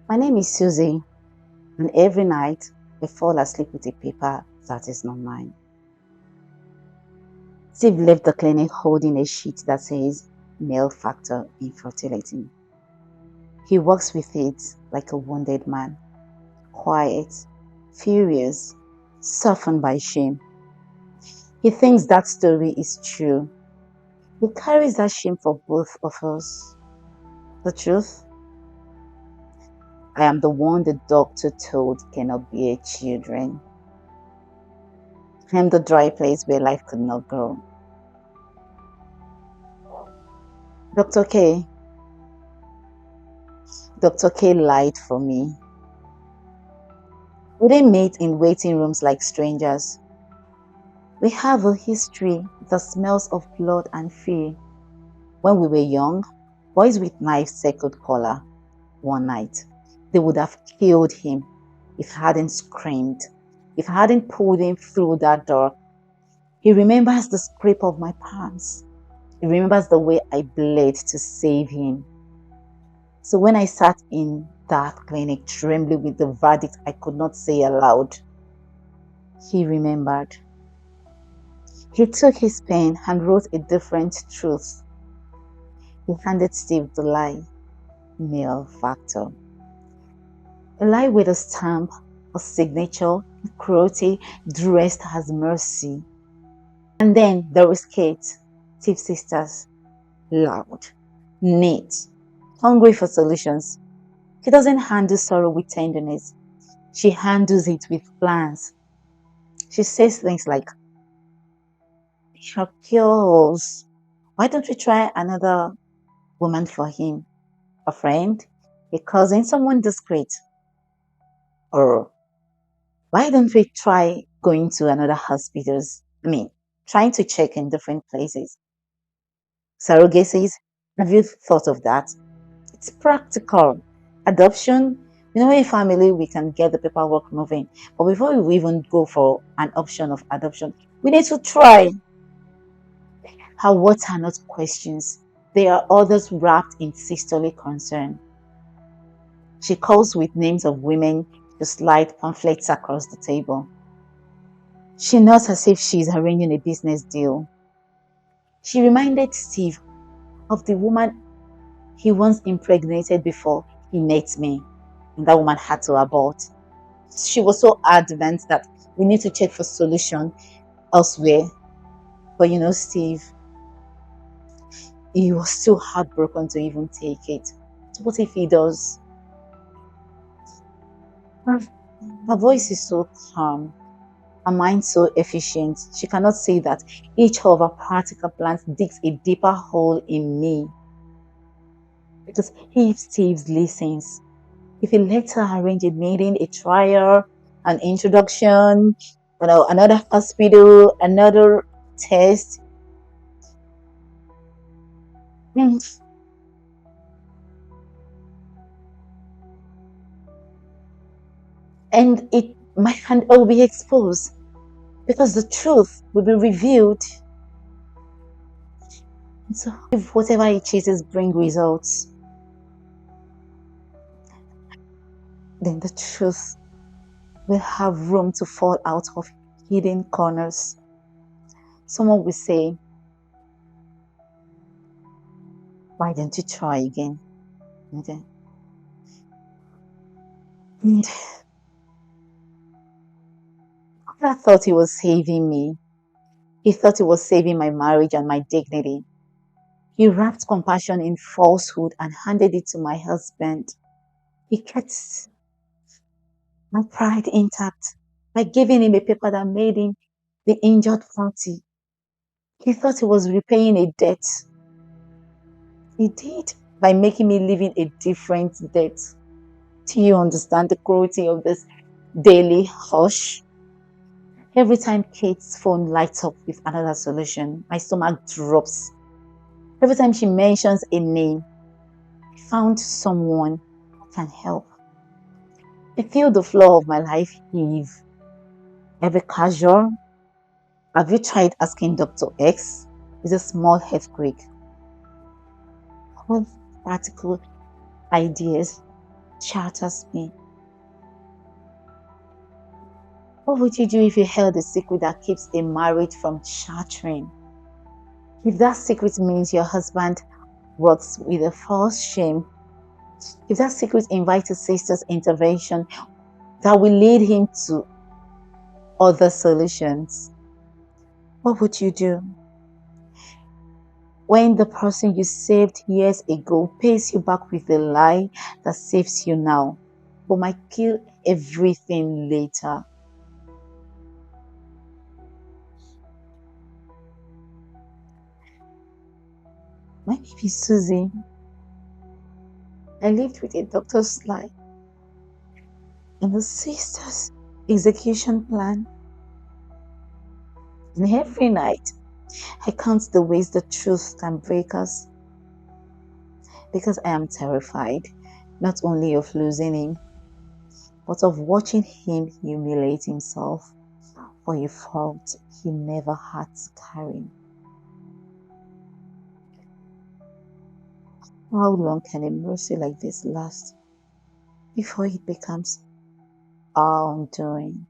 My name is Suzie, and every night I fall asleep with a paper that is not mine. Steve left the clinic holding a sheet that says male factor infertility. He walks with it like a wounded man, quiet, furious, softened by shame. He thinks that story is true. He carries that shame for both of us. The truth? I am the one the doctor told cannot bear children. I am the dry place where life could not grow. Dr. K. Dr. K lied for me. We didn't meet in waiting rooms like strangers. We have a history that smells of blood and fear. When we were young, boys with knives circled collar one night. They would have killed him if I hadn't screamed, if I hadn't pulled him through that door. He remembers the scrape of my palms. He remembers the way I bled to save him. So when I sat in that clinic trembling with the verdict I could not say aloud, he remembered. He took his pen and wrote a different truth. He handed Steve the lie, male factor. A lie with a stamp, a signature, cruelty dressed as mercy. And then there was Kate, Steve's sisters, loud, neat, hungry for solutions. She doesn't handle sorrow with tenderness. She handles it with plans. She says things like, "Your girls, why don't we try another woman for him? A friend, a cousin, someone discreet. Or why don't we try going to another hospitals? Trying to check in different places. Surrogacies, have you thought of that? It's practical. Adoption, a family, we can get the paperwork moving. But before we even go for an option of adoption, we need to try." Her words are not questions. They are orders wrapped in sisterly concern. She calls with names of women to slide pamphlets across the table. She nods as if she is arranging a business deal. She reminded Steve of the woman he once impregnated before he met me, and that woman had to abort. She was so adamant that we need to check for solution elsewhere. But Steve, he was too heartbroken to even take it. So what if he does? Her voice is so calm, her mind so efficient. She cannot say that each of her practical plans digs a deeper hole in me. Because if Steve listens, if he lets her arrange a meeting, a trial, an introduction, another hospital, another test, and my hand will be exposed because the truth will be revealed. And so if whatever he chases bring results, then the truth will have room to fall out of hidden corners. Someone will say, "Why don't you try again?" And I thought he was saving me. He thought he was saving my marriage and my dignity. He wrapped compassion in falsehood and handed it to my husband. He kept my pride intact by giving him a paper that made him the injured party. He thought he was repaying a debt. He did, by making me live in a different debt. Do you understand the cruelty of this daily hush? Every time Kate's phone lights up with another solution, my stomach drops. Every time she mentions a name, I found someone who can help. I feel the floor of my life heave. Every casual, "Have you tried asking Dr. X?" is a small earthquake. All practical ideas shatters me. What would you do if you held a secret that keeps a marriage from shattering? If that secret means your husband works with a false shame, if that secret invites a sister's intervention that will lead him to other solutions, what would you do? When the person you saved years ago pays you back with a lie that saves you now, but might kill everything later. My name is Suzie. I lived with a doctor's lie and a sister's execution plan. And every night, I count the ways the truth can break us because I am terrified not only of losing him, but of watching him humiliate himself for a fault he never had to carry. How long can a mercy like this last before it becomes our undoing?